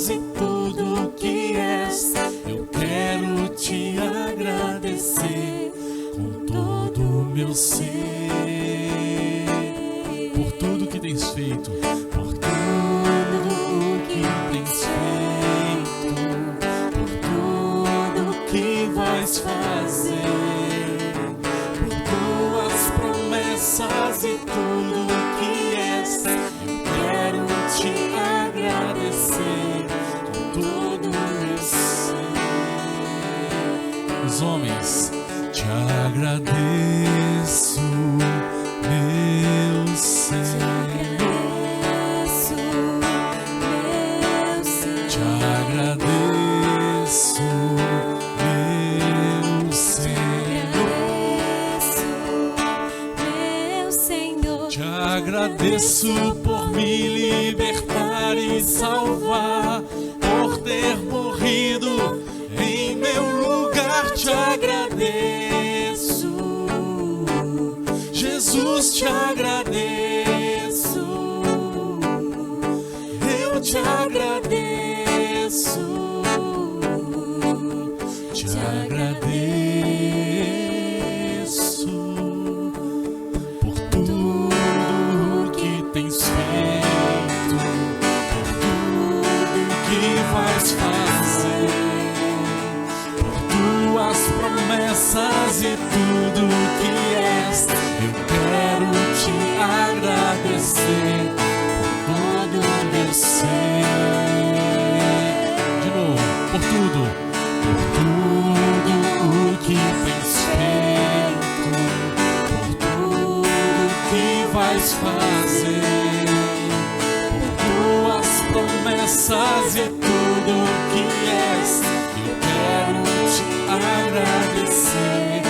promessas e tudo que és. Eu quero te agradecer com todo o meu ser, por tudo que tens feito, por tudo que tens feito, por tudo que vais fazer, por tuas promessas e tudo que és. Eu quero te agradecer com todo o meu ser. Os homens, te agradeço, meu Senhor. Te agradeço, meu Senhor. Te agradeço por me libertar e salvar, por ter morrido em meu lugar. Te agradeço, Jesus, te agradeço, eu te agradeço, te agradeço por tudo que tens feito, por tudo que vais fazer, por tuas promessas e tudo que és. Eu quero te agradecer por todo o meu ser. De novo, por tudo o que tens feito, por tudo que vais fazer, por tuas promessas e tudo que és. Eu quero te agradecer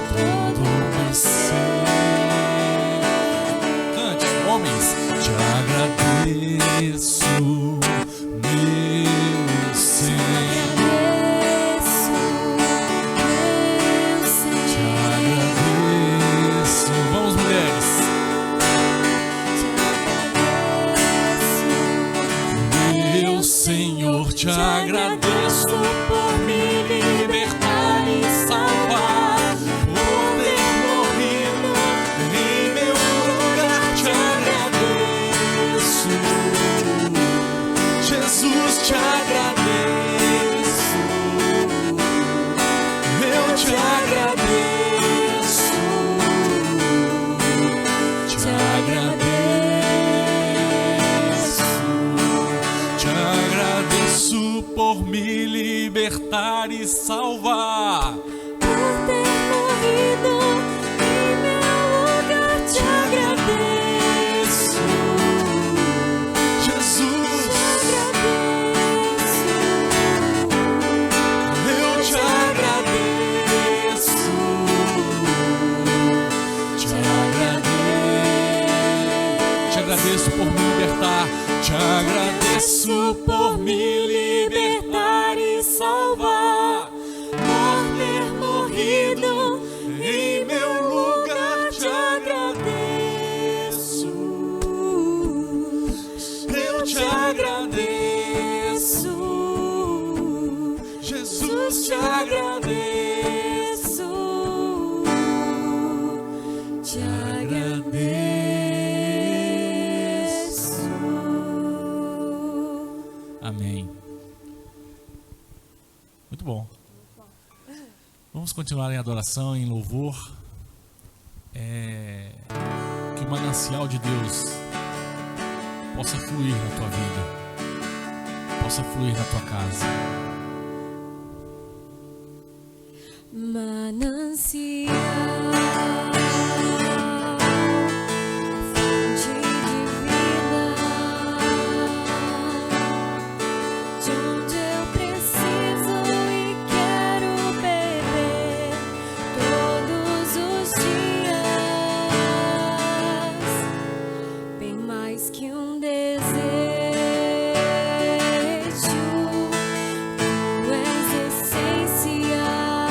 com todo o meu ser. Cante, homens, te agradeço, meu Senhor. Te agradeço. Vamos, mulheres. Meu Senhor, te agradeço por me libertar e salvar, por ter morrido em meu lugar. Te agradeço, Jesus, te agradeço, eu te agradeço, te agradeço, te agradeço por me libertar e salvar, Por ter morrido em meu lugar. Te agradeço, Jesus, te agradeço, eu te agradeço, te agradeço por me libertar, te agradeço por me libertar e salvar, por ter morrido em meu lugar. Te agradeço, eu te agradeço, Jesus, te agradeço, te agradeço. Amém. Muito bom. Vamos continuar em adoração, em louvor. Que o manancial de Deus possa fluir na tua vida, possa fluir na tua casa. Manancial, fonte de vida, de onde eu preciso e quero beber todos os dias, bem mais que um desejo, tu és essencial.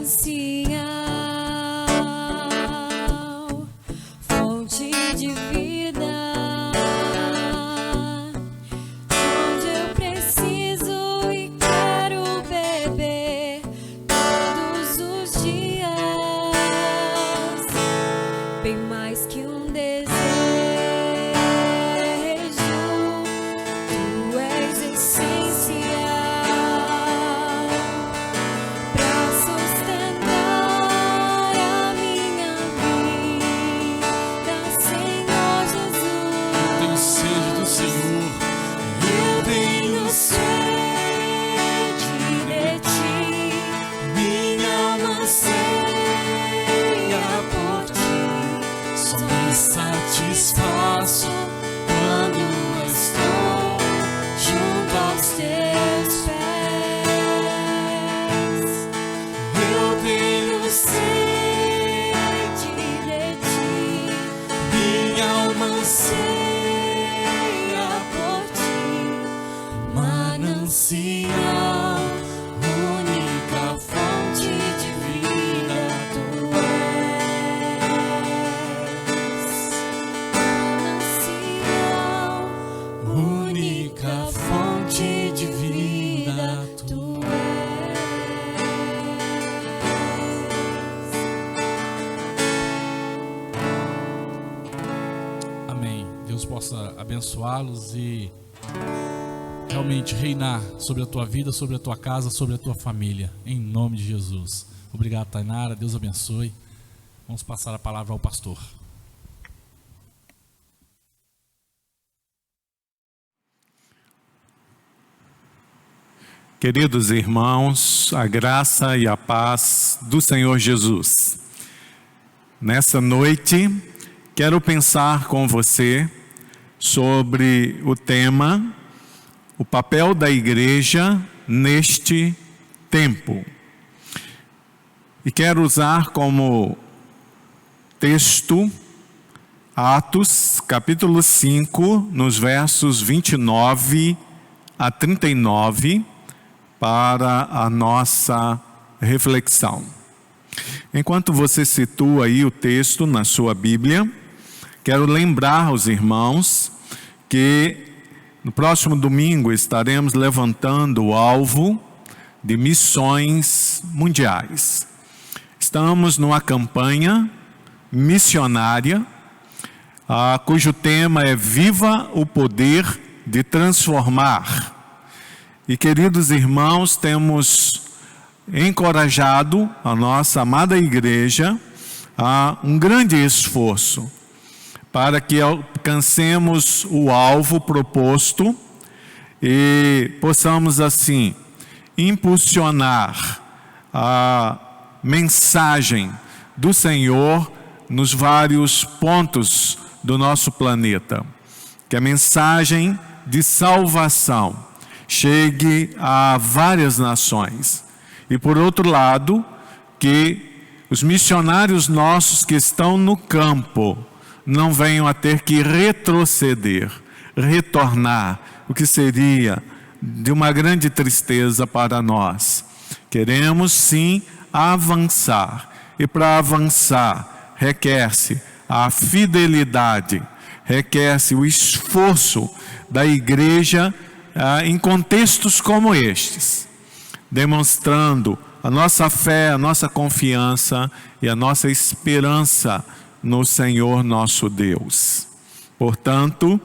manancial, fonte de vida, onde eu preciso e quero beber todos os dias, bem mais que um desejo. Tu és essencial pra sustentar a minha vida, Senhor Jesus. Tenho sede do Senhor. Eu tenho sede de ti, minha alma anseia por ti. Só me satisfaço quando Estou junto aos teus pés. Eu tenho sede de ti, minha alma anseia por ti. Manancial, única fonte de vida, tu és. Manancial, única fonte de vida. tu Amém. Deus possa abençoá-los e realmente reinar sobre a tua vida, sobre a tua casa, sobre a tua família, em nome de Jesus. Obrigado, Tainara. Deus abençoe. Vamos passar a palavra ao pastor. Queridos irmãos, a graça e a paz do Senhor Jesus. Nessa noite, quero pensar com você sobre o tema, o papel da igreja neste tempo. E quero usar como texto Atos, capítulo 5, nos versos 29 a 39, para a nossa reflexão. Enquanto você situa aí o texto na sua Bíblia, quero lembrar aos irmãos que no próximo domingo estaremos levantando o alvo de missões mundiais. Estamos numa campanha missionária, cujo tema é Viva o Poder de Transformar. E, queridos irmãos, temos encorajado a nossa amada igreja a um grande esforço para que alcancemos o alvo proposto e possamos, assim, impulsionar a mensagem do Senhor nos vários pontos do nosso planeta. Que a mensagem de salvação chegue a várias nações. E por outro lado, que os missionários nossos que estão no campo não venham a ter que retroceder, retornar, o que seria de uma grande tristeza para nós. Queremos sim avançar, e para avançar requer-se a fidelidade, requer-se o esforço da igreja em contextos como estes, demonstrando a nossa fé, a nossa confiança e a nossa esperança no Senhor nosso Deus. Portanto,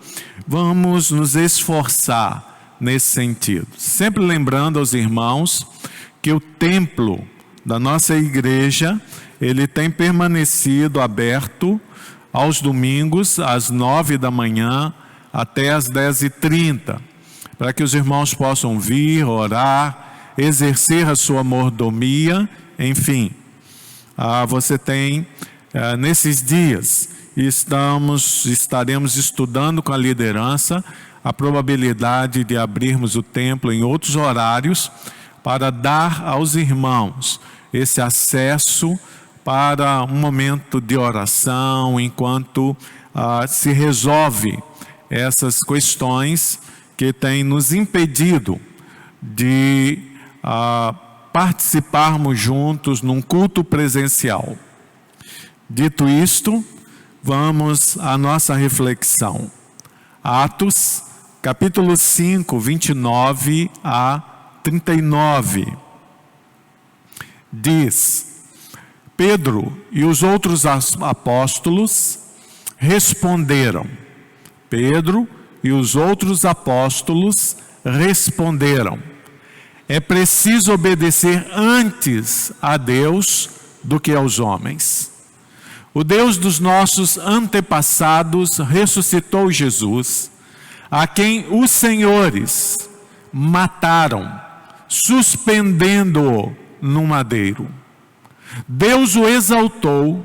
vamos nos esforçar nesse sentido. Sempre lembrando aos irmãos que o templo da nossa igreja, ele tem permanecido aberto aos domingos, às 9 da manhã até às 10h30. Para que os irmãos possam vir, orar, exercer a sua mordomia, enfim. Você tem, nesses dias, estaremos estudando com a liderança a probabilidade de abrirmos o templo em outros horários para dar aos irmãos esse acesso para um momento de oração, enquanto se resolve essas questões que têm nos impedido de participarmos juntos num culto presencial. Dito isto, vamos à nossa reflexão. Atos, capítulo 5, 29 a 39. Diz: Pedro e os outros apóstolos responderam. Pedro e os outros apóstolos responderam: é preciso obedecer antes a Deus do que aos homens. O Deus dos nossos antepassados ressuscitou Jesus, a quem os senhores mataram, suspendendo-o no madeiro. Deus o exaltou,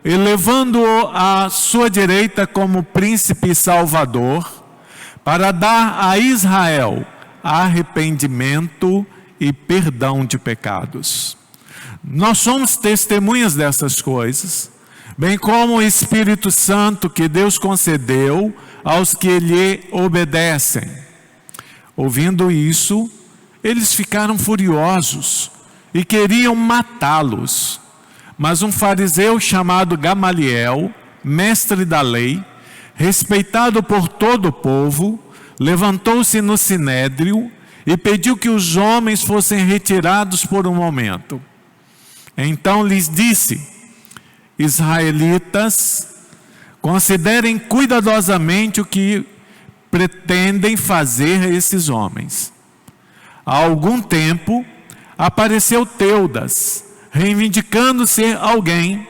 elevando-o à sua direita como príncipe e salvador, para dar a Israel arrependimento e perdão de pecados. Nós somos testemunhas dessas coisas, bem como o Espírito Santo que Deus concedeu aos que lhe obedecem. Ouvindo isso, eles ficaram furiosos e queriam matá-los. Mas um fariseu chamado Gamaliel, mestre da lei, respeitado por todo o povo, levantou-se no sinédrio e pediu que os homens fossem retirados por um momento. Então lhes disse: israelitas, considerem cuidadosamente o que pretendem fazer a esses homens. Há algum tempo apareceu Teudas, reivindicando ser alguém,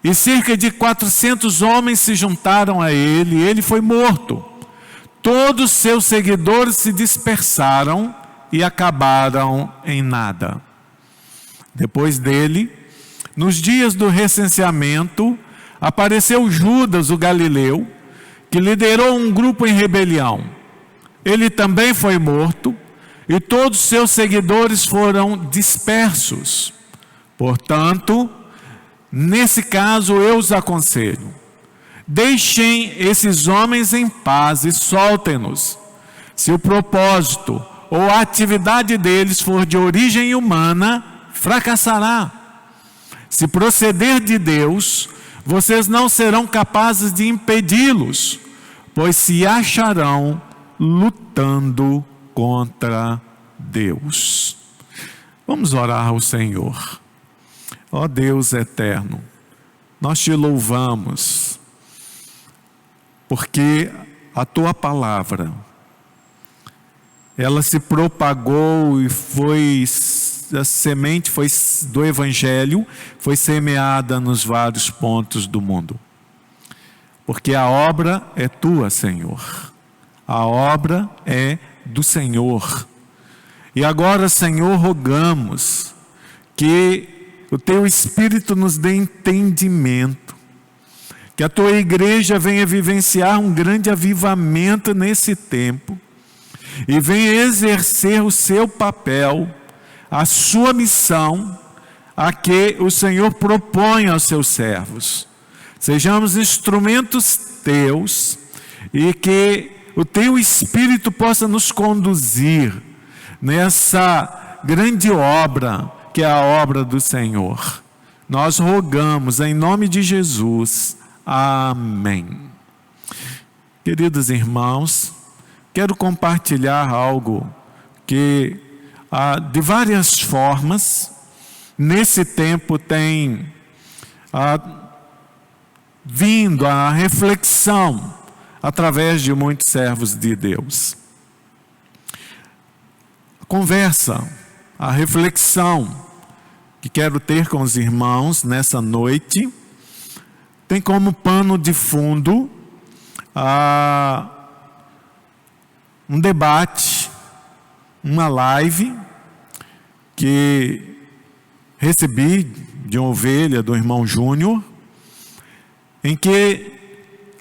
e cerca de 400 homens se juntaram a ele, e ele foi morto. Todos seus seguidores se dispersaram e acabaram em nada. Depois dele, nos dias do recenseamento, apareceu Judas, o Galileu, que liderou um grupo em rebelião. Ele também foi morto, e todos seus seguidores foram dispersos. Portanto, nesse caso eu os aconselho: deixem esses homens em paz e soltem-nos. Se o propósito ou a atividade deles for de origem humana, fracassará. Se proceder de Deus, vocês não serão capazes de impedi-los, pois se acharão lutando contra Deus. Vamos orar ao Senhor. Ó Deus eterno, nós te louvamos, porque a tua palavra, ela se propagou e a semente do Evangelho foi semeada nos vários pontos do mundo. Porque a obra é tua, Senhor. A obra é do Senhor. E agora, Senhor, rogamos que o teu Espírito nos dê entendimento, que a tua igreja venha vivenciar um grande avivamento nesse tempo e venha exercer o seu papel, a sua missão, a que o Senhor propõe aos seus servos. Sejamos instrumentos teus e que o teu Espírito possa nos conduzir nessa grande obra que é a obra do Senhor. Nós rogamos em nome de Jesus. Amém. Queridos irmãos, quero compartilhar algo que de várias formas nesse tempo tem vindo a reflexão através de muitos servos de Deus. A conversa, a reflexão que quero ter com os irmãos nessa noite tem como pano de fundo um debate, uma live que recebi de uma ovelha do irmão Júnior, em que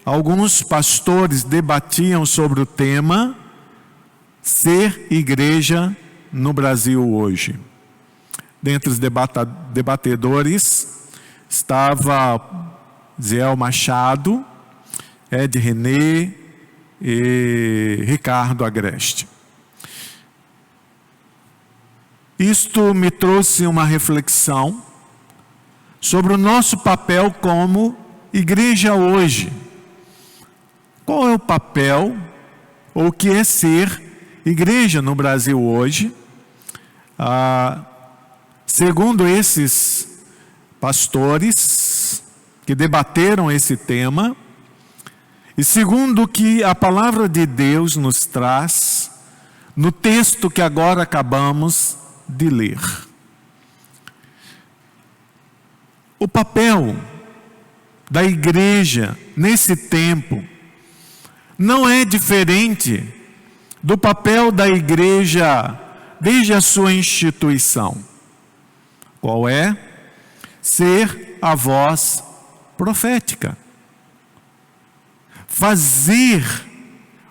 alguns pastores debatiam sobre o tema ser igreja no Brasil hoje. Dentre os debatedores estava Ziel Machado, Ed René e Ricardo Agreste. isto me trouxe uma reflexão sobre o nosso papel como igreja hoje. Qual é o papel, ou o que é ser igreja no Brasil hoje? Segundo esses pastores que debateram esse tema, e segundo o que a palavra de Deus nos traz no texto que agora acabamos de ler. O papel da igreja nesse tempo não é diferente do papel da igreja desde a sua instituição. Qual é? Ser a voz profética. Fazer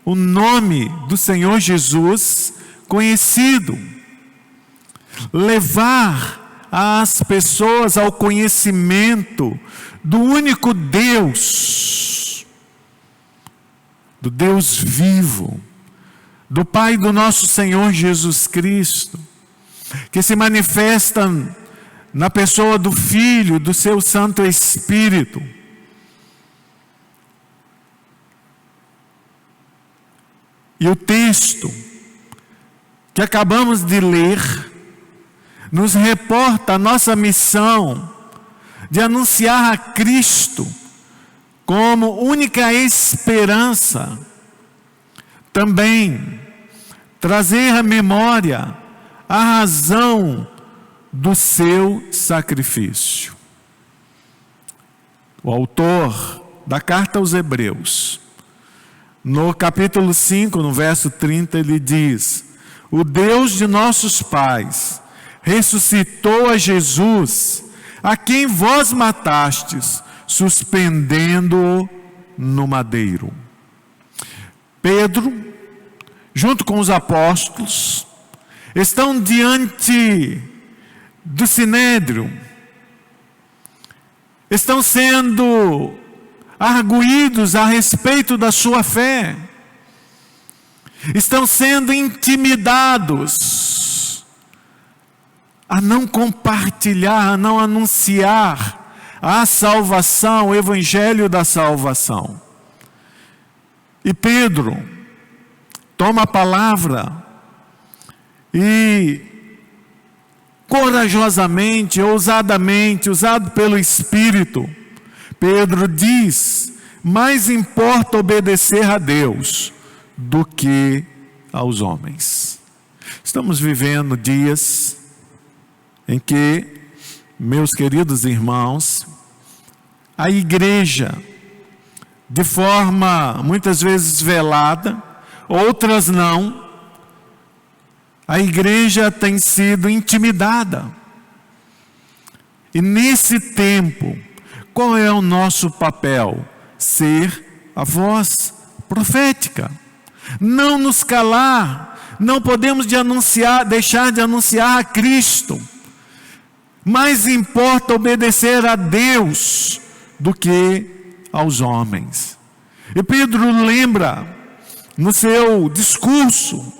o nome do Senhor Jesus conhecido. Levar as pessoas ao conhecimento do único Deus, do Deus vivo, do Pai do nosso Senhor Jesus Cristo, que se manifesta na pessoa do Filho, do seu Santo Espírito. E o texto que acabamos de ler nos reporta a nossa missão de anunciar a Cristo como única esperança. Também trazer à memória a razão do seu sacrifício. O autor da carta aos Hebreus, no capítulo 5, no verso 30, ele diz: o Deus de nossos pais ressuscitou a Jesus, a quem vós matastes, suspendendo-o no madeiro. Pedro, junto com os apóstolos, estão diante do Sinédrio, estão sendo arguídos a respeito da sua fé, estão sendo intimidados a não compartilhar, a não anunciar a salvação, o evangelho da salvação. E Pedro toma a palavra e corajosamente, ousadamente, usado pelo Espírito, Pedro diz: mais importa obedecer a Deus do que aos homens. Estamos vivendo dias em que, meus queridos irmãos, a igreja, de forma muitas vezes velada, outras não, a igreja tem sido intimidada. E nesse tempo, qual é o nosso papel? Ser a voz profética. Não nos calar, não podemos deixar de anunciar a Cristo. Mais importa obedecer a Deus do que aos homens. E Pedro lembra, no seu discurso,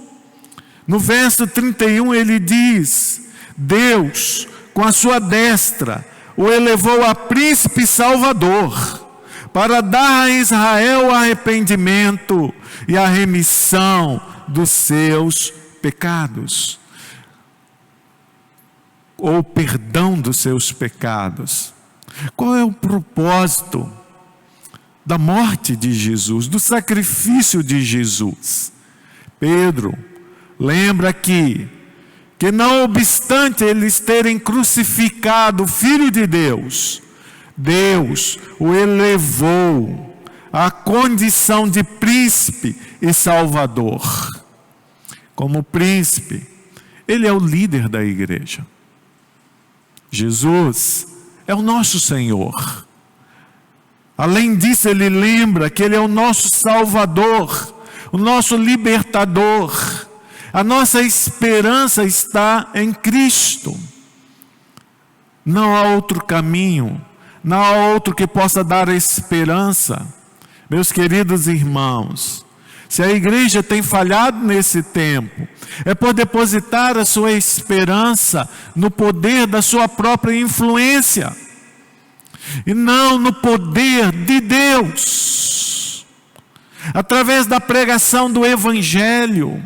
no verso 31, ele diz: Deus, com a sua destra, o elevou a príncipe salvador, para dar a Israel o arrependimento e a remissão dos seus pecados, ou perdão dos seus pecados. Qual é o propósito da morte de Jesus, do sacrifício de Jesus? Pedro lembra aqui que não obstante eles terem crucificado o Filho de Deus, Deus o elevou à condição de príncipe e salvador. Como príncipe, ele é o líder da igreja. Jesus é o nosso Senhor. Além disso, ele lembra que ele é o nosso Salvador, o nosso libertador. A nossa esperança está em Cristo. Não há outro caminho, não há outro que possa dar esperança. Meus queridos irmãos, Se a igreja tem falhado nesse tempo, é por depositar a sua esperança no poder da sua própria influência, e não no poder de Deus. Através da pregação do Evangelho,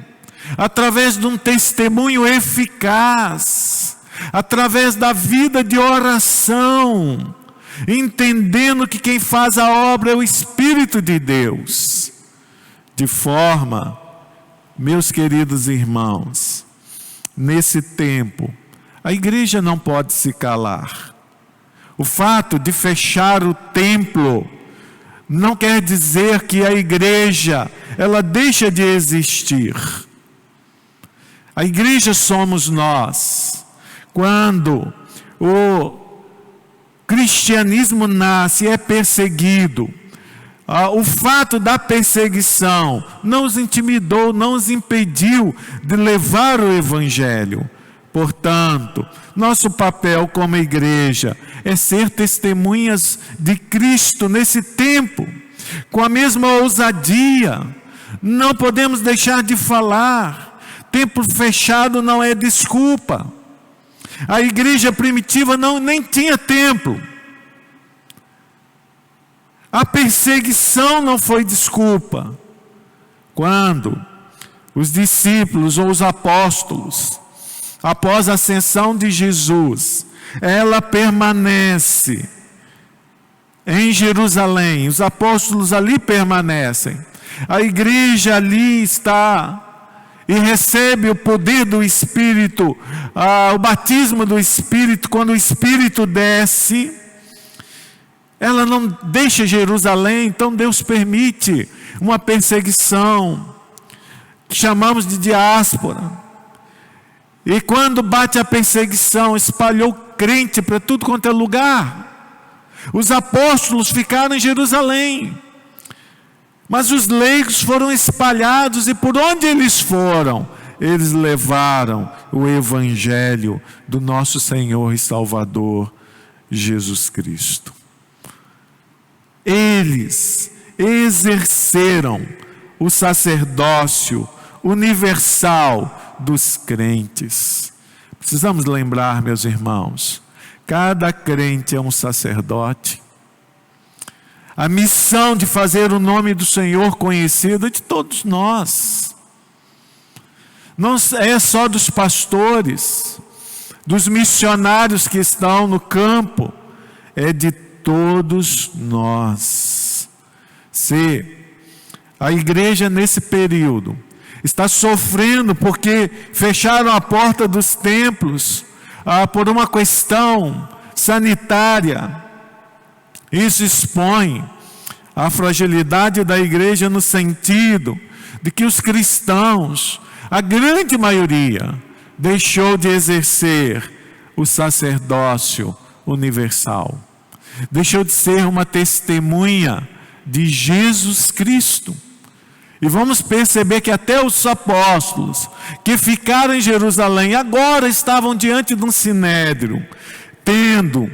através de um testemunho eficaz, através da vida de oração, entendendo que quem faz a obra é o Espírito de Deus. De forma, meus queridos irmãos, nesse tempo, a igreja não pode se calar. O fato de fechar o templo não quer dizer que a igreja, ela deixa de existir. A igreja somos nós. Quando o cristianismo nasce e é perseguido, o fato da perseguição não os intimidou, não os impediu de levar o Evangelho. Portanto, nosso papel como igreja é ser testemunhas de Cristo nesse tempo, com a mesma ousadia. Não podemos deixar de falar. Templo fechado não é desculpa. A igreja primitiva nem tinha templo. A perseguição não foi desculpa. Quando os discípulos ou os apóstolos, após a ascensão de Jesus, ela permanece em Jerusalém, os apóstolos ali permanecem, a igreja ali está e recebe o poder do Espírito, o batismo do Espírito. Quando o Espírito desce, ela não deixa Jerusalém. Então Deus permite uma perseguição, que chamamos de diáspora. E quando bate a perseguição, espalhou crente para tudo quanto é lugar. Os apóstolos ficaram em Jerusalém, mas os leigos foram espalhados, e por onde eles foram, eles levaram o Evangelho do nosso Senhor e Salvador Jesus Cristo. Eles exerceram o sacerdócio universal dos crentes. Precisamos lembrar, meus irmãos, cada crente é um sacerdote. A missão de fazer o nome do Senhor conhecido é de todos nós. Não é só dos pastores, dos missionários que estão no campo, é de todos nós. Se a igreja nesse período está sofrendo porque fecharam a porta dos templos por uma questão sanitária, isso expõe a fragilidade da igreja no sentido de que os cristãos, a grande maioria, deixou de exercer o sacerdócio universal. Deixou de ser uma testemunha de Jesus Cristo. E vamos perceber que até os apóstolos que ficaram em Jerusalém agora estavam diante de um sinédrio, tendo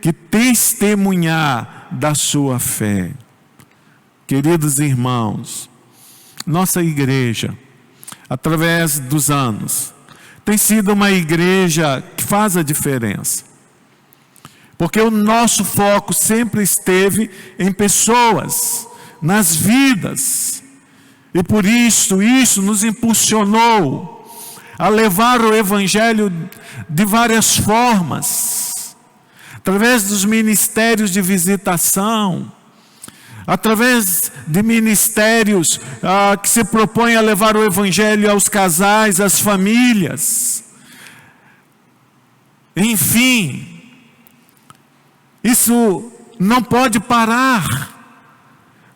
que testemunhar da sua fé. Queridos irmãos, nossa igreja, através dos anos, tem sido uma igreja que faz a diferença. Porque o nosso foco sempre esteve em pessoas, nas vidas. E por isso nos impulsionou a levar o Evangelho de várias formas. Através dos ministérios de visitação, através de ministérios que se propõem a levar o Evangelho aos casais, às famílias. Enfim, isso não pode parar.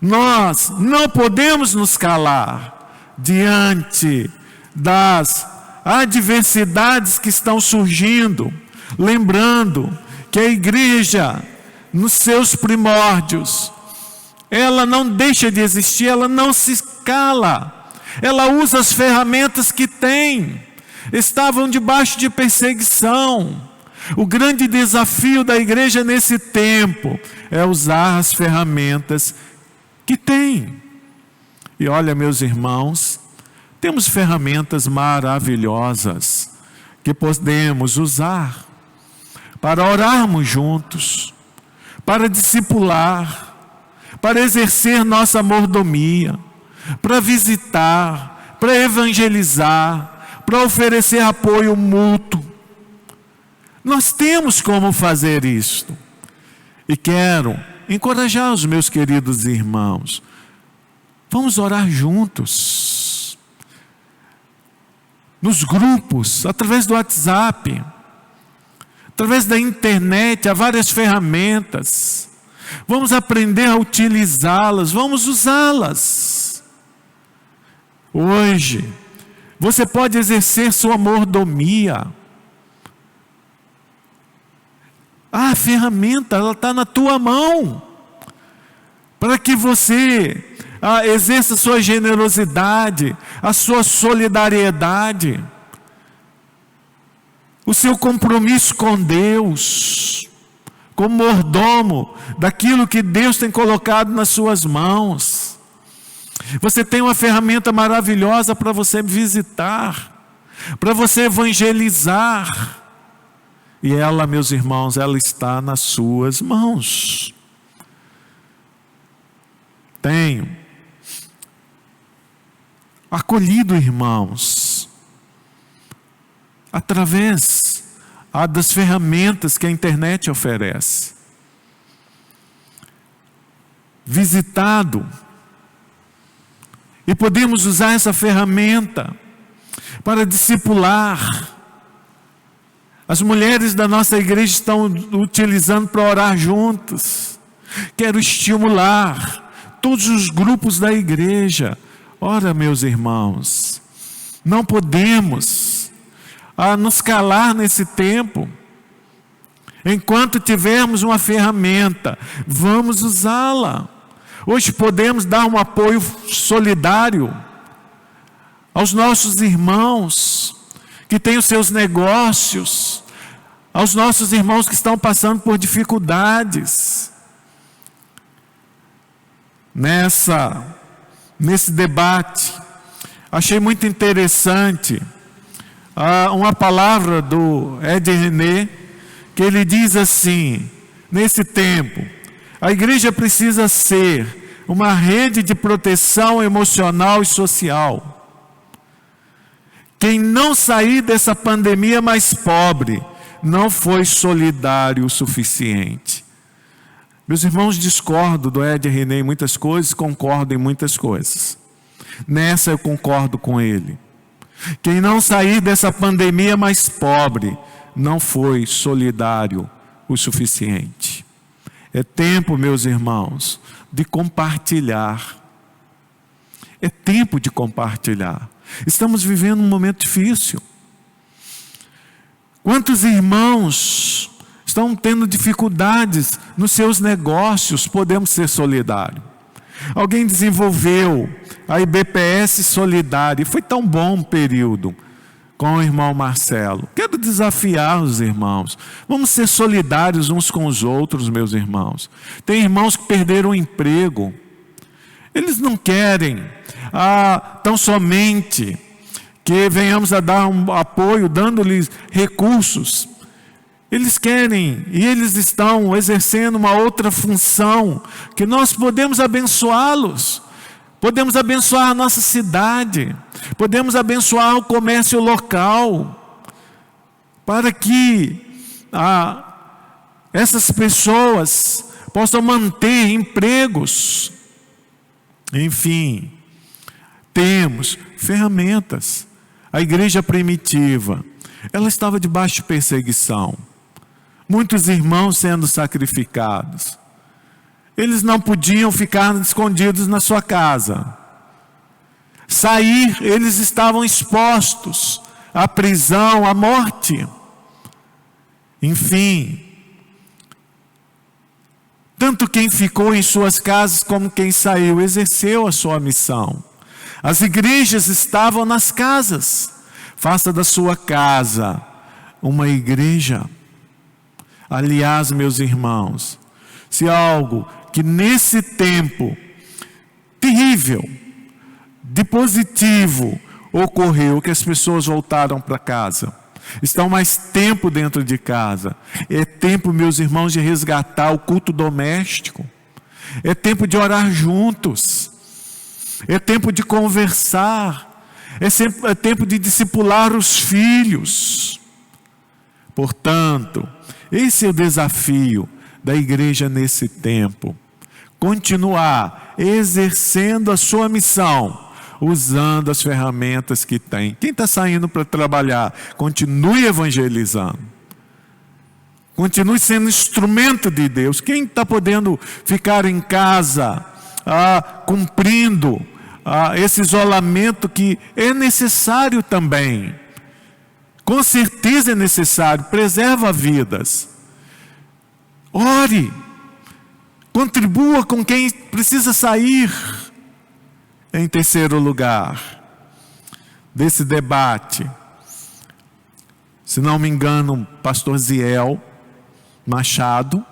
Nós não podemos nos calar diante das adversidades que estão surgindo, lembrando que a igreja, nos seus primórdios, ela não deixa de existir, ela não se cala, ela usa as ferramentas que tem. Estavam debaixo de perseguição. O grande desafio da igreja nesse tempo é usar as ferramentas que tem. E olha, meus irmãos, temos ferramentas maravilhosas que podemos usar para orarmos juntos, para discipular, para exercer nossa mordomia, para visitar, para evangelizar, para oferecer apoio mútuo. Nós temos como fazer isto. E quero encorajar os meus queridos irmãos. Vamos orar juntos. Nos grupos, através do WhatsApp, através da internet, há várias ferramentas. Vamos aprender a utilizá-las, vamos usá-las. Hoje, você pode exercer sua mordomia. A ferramenta, ela está na tua mão, para que você exerça sua generosidade, a sua solidariedade, o seu compromisso com Deus, como mordomo daquilo que Deus tem colocado nas suas mãos. Você tem uma ferramenta maravilhosa para você visitar, para você evangelizar. E ela, meus irmãos, ela está nas suas mãos. Tenho acolhido irmãos, através das ferramentas que a internet oferece. Visitado. E podemos usar essa ferramenta para discipular. As mulheres da nossa igreja estão utilizando para orar juntas. Quero estimular todos os grupos da igreja. Ora, meus irmãos, não podemos nos calar nesse tempo. Enquanto tivermos uma ferramenta, vamos usá-la. Hoje podemos dar um apoio solidário aos nossos irmãos que têm os seus negócios, aos nossos irmãos que estão passando por dificuldades. Nesse debate, achei muito interessante uma palavra do Ed René, que ele diz assim: nesse tempo, a igreja precisa ser uma rede de proteção emocional e social. Quem não sair dessa pandemia mais pobre, não foi solidário o suficiente. Meus irmãos, discordo do Ed René em muitas coisas, concordo em muitas coisas. Nessa eu concordo com ele. Quem não sair dessa pandemia mais pobre, não foi solidário o suficiente. É tempo, meus irmãos, de compartilhar. É tempo de compartilhar. Estamos vivendo um momento difícil. Quantos irmãos estão tendo dificuldades nos seus negócios? Podemos ser solidários. Alguém desenvolveu a IBPS Solidária, e foi tão bom um período com o irmão Marcelo. Quero desafiar os irmãos. Vamos ser solidários uns com os outros, meus irmãos. Tem irmãos que perderam o emprego. Eles não querem tão somente que venhamos a dar um apoio, dando-lhes recursos. Eles querem, e eles estão exercendo uma outra função, que nós podemos abençoá-los. Podemos abençoar a nossa cidade, podemos abençoar o comércio local, para que essas pessoas possam manter empregos. Enfim, temos ferramentas. A igreja primitiva, ela estava debaixo de perseguição. Muitos irmãos sendo sacrificados. Eles não podiam ficar escondidos na sua casa. Sair, eles estavam expostos à prisão, à morte. Enfim, tanto quem ficou em suas casas como quem saiu, exerceu a sua missão. As igrejas estavam nas casas. Faça da sua casa uma igreja. Aliás, meus irmãos, se algo que nesse tempo terrível, de positivo ocorreu? Que as pessoas voltaram para casa, estão mais tempo dentro de casa. É tempo, meus irmãos, de resgatar o culto doméstico. É tempo de orar juntos. É tempo de conversar. É tempo de discipular os filhos. Portanto, esse é o desafio da igreja nesse tempo. Continuar exercendo a sua missão, usando as ferramentas que tem. Quem está saindo para trabalhar, continue evangelizando. Continue sendo instrumento de Deus. Quem está podendo ficar em casa, cumprindo esse isolamento que é necessário também. Com certeza é necessário, preserva vidas. Ore, contribua com quem precisa sair. Em terceiro lugar, desse debate, se não me engano, pastor Ziel Machado,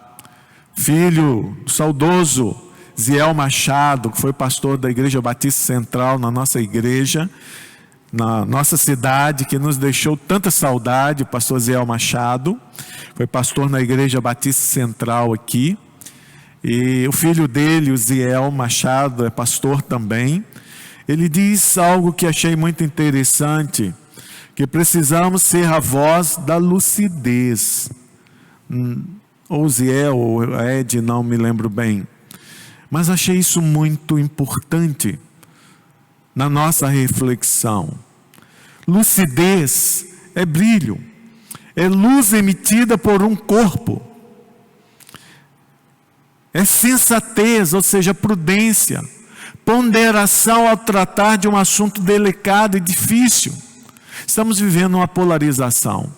filho do saudoso Ziel Machado, que foi pastor da Igreja Batista Central na nossa igreja, na nossa cidade, que nos deixou tanta saudade. O pastor Ziel Machado foi pastor na Igreja Batista Central aqui, e o filho dele, o Ziel Machado, é pastor também. Ele diz algo que achei muito interessante, que precisamos ser a voz da lucidez. Ou Ziel, ou Ed, não me lembro bem. Mas achei isso muito importante na nossa reflexão. Lucidez é brilho, é luz emitida por um corpo. É sensatez, ou seja, prudência, ponderação ao tratar de um assunto delicado e difícil. Estamos vivendo uma polarização.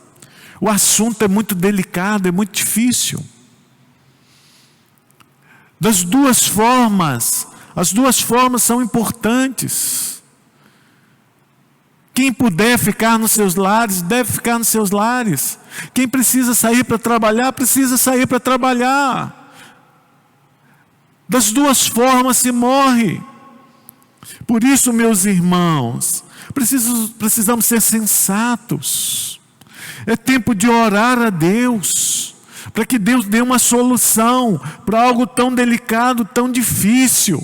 O assunto é muito delicado, é muito difícil. Das duas formas, as duas formas são importantes. Quem puder ficar nos seus lares, deve ficar nos seus lares. Quem precisa sair para trabalhar, precisa sair para trabalhar. Das duas formas se morre. Por isso, meus irmãos, precisamos ser sensatos. É tempo de orar a Deus, para que Deus dê uma solução para algo tão delicado, tão difícil.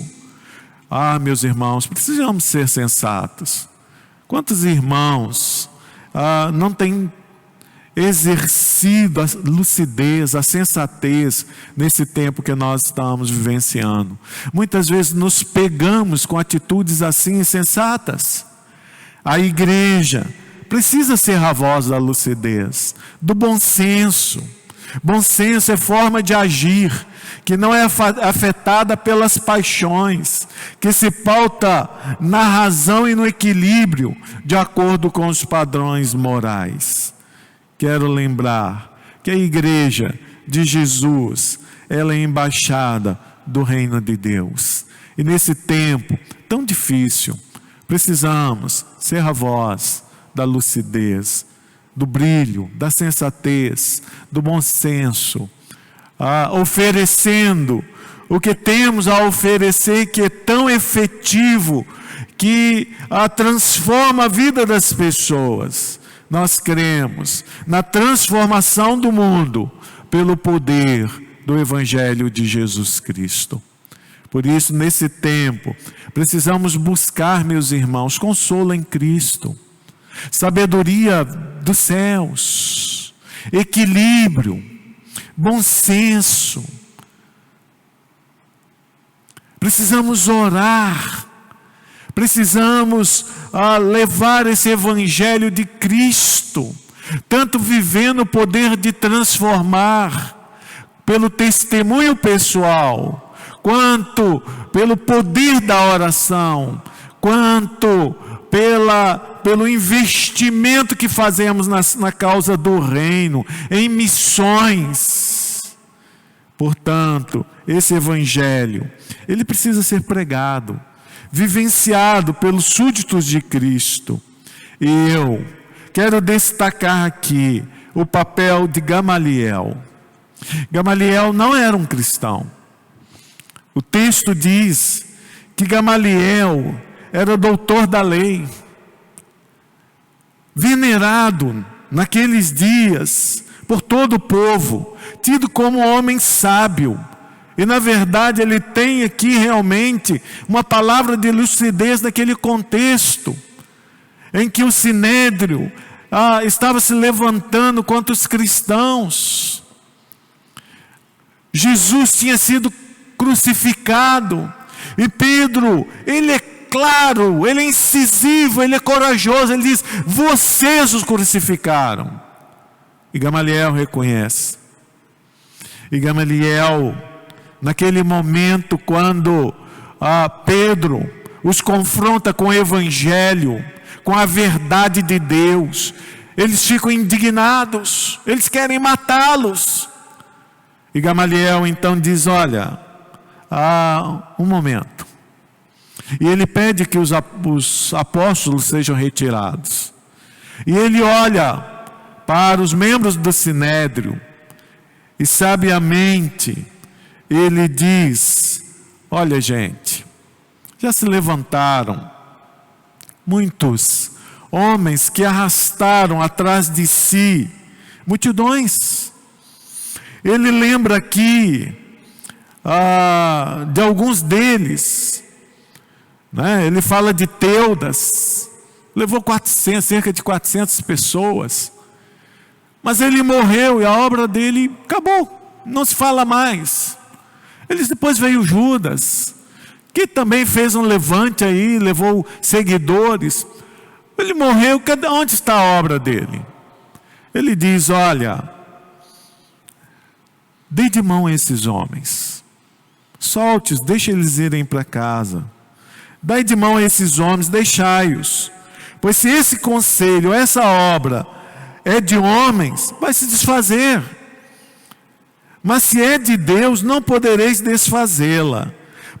Meus irmãos, precisamos ser sensatos. Quantos irmãos não têm exercido a lucidez, a sensatez nesse tempo que nós estamos vivenciando? Muitas vezes nos pegamos com atitudes assim insensatas. A igreja precisa ser a voz da lucidez, do bom senso. Bom senso é forma de agir que não é afetada pelas paixões, que se pauta na razão e no equilíbrio, de acordo com os padrões morais. Quero lembrar que a igreja de Jesus, ela é embaixada do reino de Deus. E nesse tempo tão difícil, precisamos ser a voz da lucidez, do brilho, da sensatez, do bom senso, oferecendo o que temos a oferecer, que é tão efetivo, que transforma a vida das pessoas. Nós cremos na transformação do mundo pelo poder do Evangelho de Jesus Cristo. Por isso, nesse tempo, precisamos buscar, meus irmãos, consolo em Cristo, sabedoria dos céus, equilíbrio, bom senso. Precisamos orar, precisamos levar esse Evangelho de Cristo, tanto vivendo o poder de transformar pelo testemunho pessoal, quanto pelo poder da oração, quanto pelo investimento que fazemos na causa do reino, em missões. Portanto, esse Evangelho, ele precisa ser pregado, vivenciado pelos súditos de Cristo. E eu quero destacar aqui o papel de Gamaliel. Gamaliel não era um cristão. O texto diz que Gamaliel era doutor da lei, venerado naqueles dias por todo o povo, tido como homem sábio. E na verdade ele tem aqui realmente uma palavra de lucidez naquele contexto em que o sinédrio estava se levantando contra os cristãos. Jesus tinha sido crucificado, e Pedro, ele é claro, ele é incisivo, ele é corajoso, ele diz: vocês os crucificaram. E Gamaliel reconhece. E Gamaliel, naquele momento quando Pedro os confronta com o evangelho, com a verdade de Deus, eles ficam indignados, eles querem matá-los. E Gamaliel então diz: olha, um momento. E ele pede que os apóstolos sejam retirados. E ele olha para os membros do sinédrio e sabiamente ele diz: olha, gente, já se levantaram muitos homens que arrastaram atrás de si multidões. Ele lembra aqui de alguns deles, né? Ele fala de Teudas, levou cerca de 400 pessoas, mas ele morreu e a obra dele acabou, não se fala mais. Depois veio Judas, que também fez um levante aí, levou seguidores. Ele morreu, onde está a obra dele? Ele diz: olha, dê de mão a esses homens, solte-os, deixe eles irem para casa. Dai de mão a esses homens, deixai-os. Pois se esse conselho, essa obra é de homens, vai se desfazer. Mas se é de Deus, não podereis desfazê-la,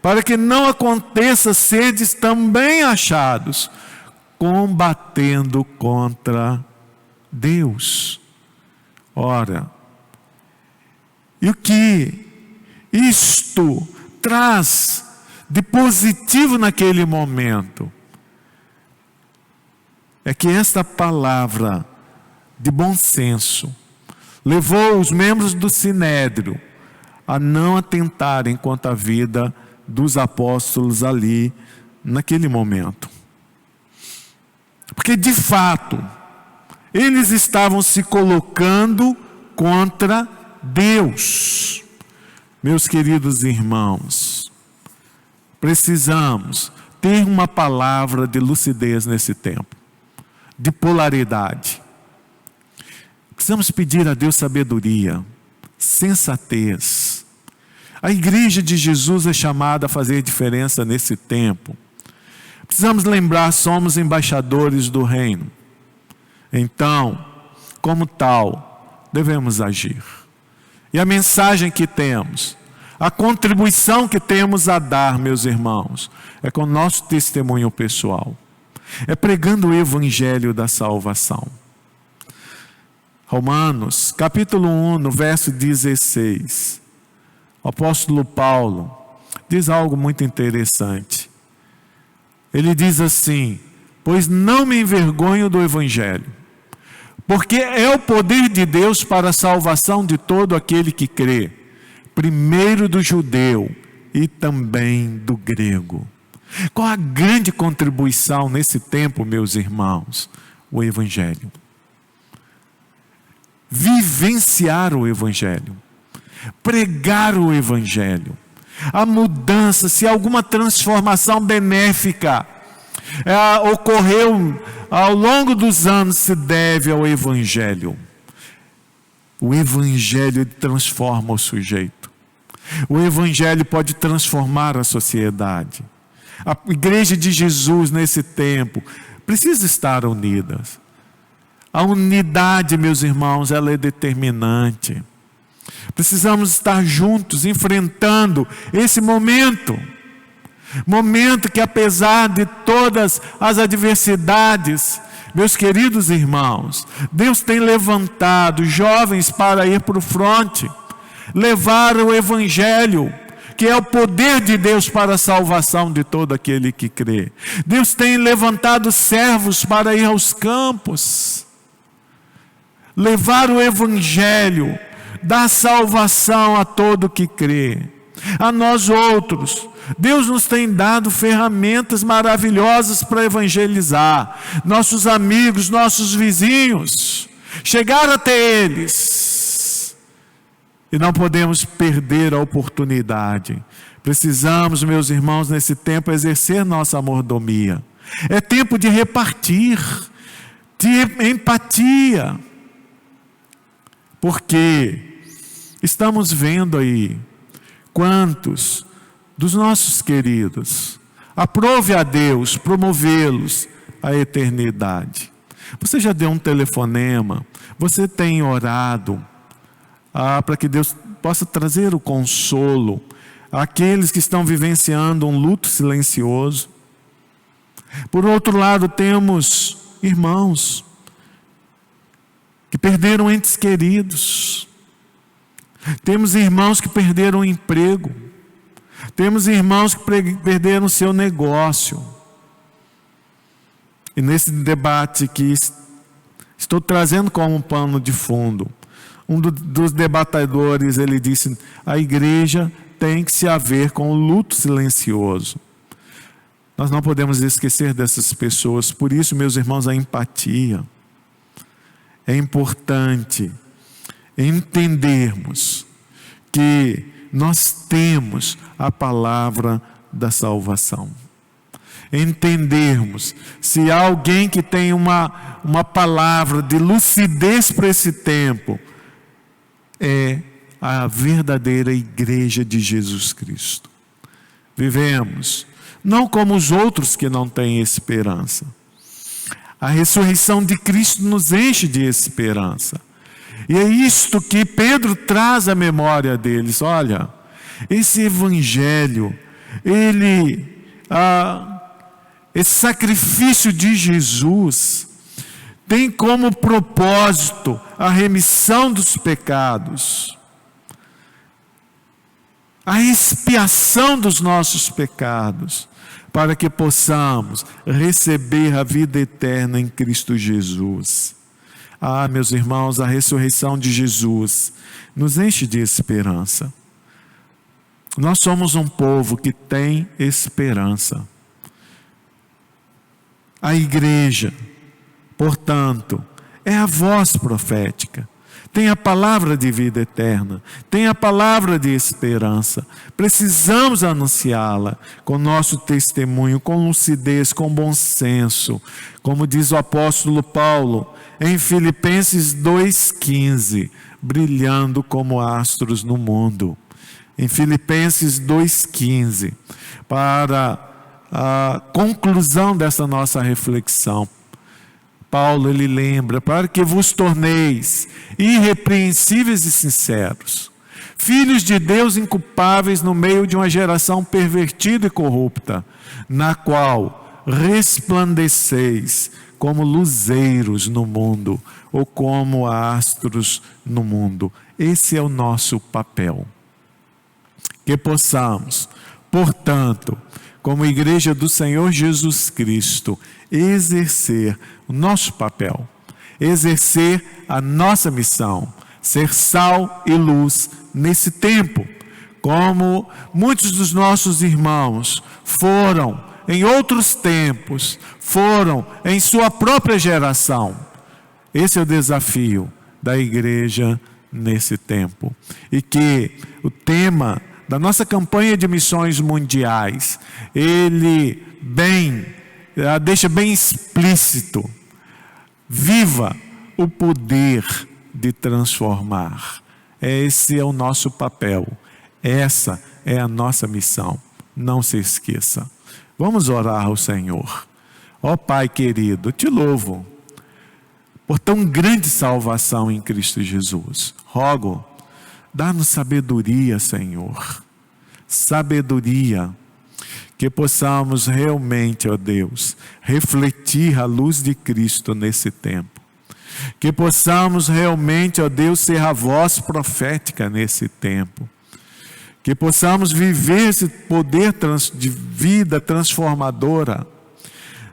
para que não aconteça sedes também achados, combatendo contra Deus. Ora, e o que isto traz de positivo naquele momento é que esta palavra de bom senso levou os membros do sinédrio a não atentarem contra a vida dos apóstolos ali naquele momento, porque de fato eles estavam se colocando contra Deus. Meus queridos irmãos, precisamos ter uma palavra de lucidez nesse tempo, de polaridade. Precisamos pedir a Deus sabedoria, sensatez. A igreja de Jesus é chamada a fazer diferença nesse tempo. Precisamos lembrar, somos embaixadores do reino. Então, como tal, devemos agir. E a mensagem que temos, a contribuição que temos a dar, meus irmãos, é com o nosso testemunho pessoal. É pregando o evangelho da salvação. Romanos, capítulo 1, no verso 16. O apóstolo Paulo diz algo muito interessante. Ele diz assim: pois não me envergonho do evangelho, porque é o poder de Deus para a salvação de todo aquele que crê, primeiro do judeu e também do grego. Qual a grande contribuição nesse tempo, meus irmãos? O evangelho. Vivenciar o evangelho, pregar o evangelho. A mudança, se alguma transformação benéfica ocorreu ao longo dos anos, se deve ao evangelho. O evangelho transforma o sujeito. O evangelho pode transformar a sociedade. A igreja de Jesus nesse tempo precisa estar unida. A unidade, meus irmãos, ela é determinante. Precisamos estar juntos, enfrentando esse momento que, apesar de todas as adversidades, meus queridos irmãos, Deus tem levantado jovens para ir para o fronte, levar o evangelho, que é o poder de Deus para a salvação de todo aquele que crê. Deus tem levantado servos para ir aos campos, levar o evangelho da salvação a todo que crê. A nós outros, Deus nos tem dado ferramentas maravilhosas para evangelizar nossos amigos, nossos vizinhos, chegar até eles. E não podemos perder a oportunidade. Precisamos, meus irmãos, nesse tempo exercer nossa mordomia. É tempo de repartir, de empatia. Porque estamos vendo aí quantos dos nossos queridos aprove a Deus promovê-los à eternidade. Você já deu um telefonema? Você tem orado para que Deus possa trazer o consolo àqueles que estão vivenciando um luto silencioso? Por outro lado, temos irmãos que perderam entes queridos. Temos irmãos que perderam o emprego. Temos irmãos que perderam o seu negócio. E nesse debate que estou trazendo como um pano de fundo, um dos debatedores, ele disse: a igreja tem que se haver com o luto silencioso. Nós não podemos esquecer dessas pessoas. Por isso, meus irmãos, a empatia. É importante entendermos que nós temos a palavra da salvação. Entendermos, se há alguém que tem uma palavra de lucidez para esse tempo, é a verdadeira igreja de Jesus Cristo. Vivemos, não como os outros que não têm esperança. A ressurreição de Cristo nos enche de esperança. E é isto que Pedro traz à memória deles. Olha, esse evangelho, esse sacrifício de Jesus tem como propósito a remissão dos pecados, a expiação dos nossos pecados, para que possamos receber a vida eterna em Cristo Jesus. Ah, meus irmãos, a ressurreição de Jesus nos enche de esperança. Nós somos um povo que tem esperança. A igreja, portanto, é a voz profética. Tem a palavra de vida eterna, tem a palavra de esperança. Precisamos anunciá-la com nosso testemunho, com lucidez, com bom senso. Como diz o apóstolo Paulo em Filipenses 2,15, brilhando como astros no mundo. Em Filipenses 2,15, para a conclusão dessa nossa reflexão, Paulo, ele lembra: para que vos torneis irrepreensíveis e sinceros, filhos de Deus inculpáveis no meio de uma geração pervertida e corrupta, na qual resplandeceis como luzeiros no mundo, ou como astros no mundo. Esse é o nosso papel. Que possamos, portanto, como igreja do Senhor Jesus Cristo, exercer o nosso papel, exercer a nossa missão, ser sal e luz nesse tempo, como muitos dos nossos irmãos foram em outros tempos, foram em sua própria geração. Esse é o desafio da igreja nesse tempo. E que o tema da nossa campanha de missões mundiais, ele deixa bem explícito: viva o poder de transformar. Esse é o nosso papel, essa é a nossa missão. Não se esqueça. Vamos orar ao Senhor. Ó Pai querido, te louvo por tão grande salvação em Cristo Jesus. Rogo, dá-nos sabedoria, Senhor, sabedoria, que possamos realmente, ó Deus, refletir a luz de Cristo nesse tempo, que possamos realmente, ó Deus, ser a voz profética nesse tempo, que possamos viver esse poder de vida transformadora,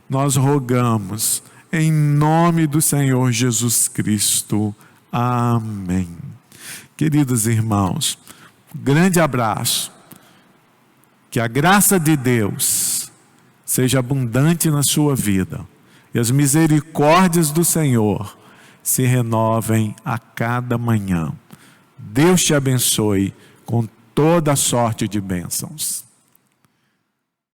nós rogamos em nome do Senhor Jesus Cristo. Amém. Queridos irmãos, grande abraço. Que a graça de Deus seja abundante na sua vida e as misericórdias do Senhor se renovem a cada manhã. Deus te abençoe com toda sorte de bênçãos.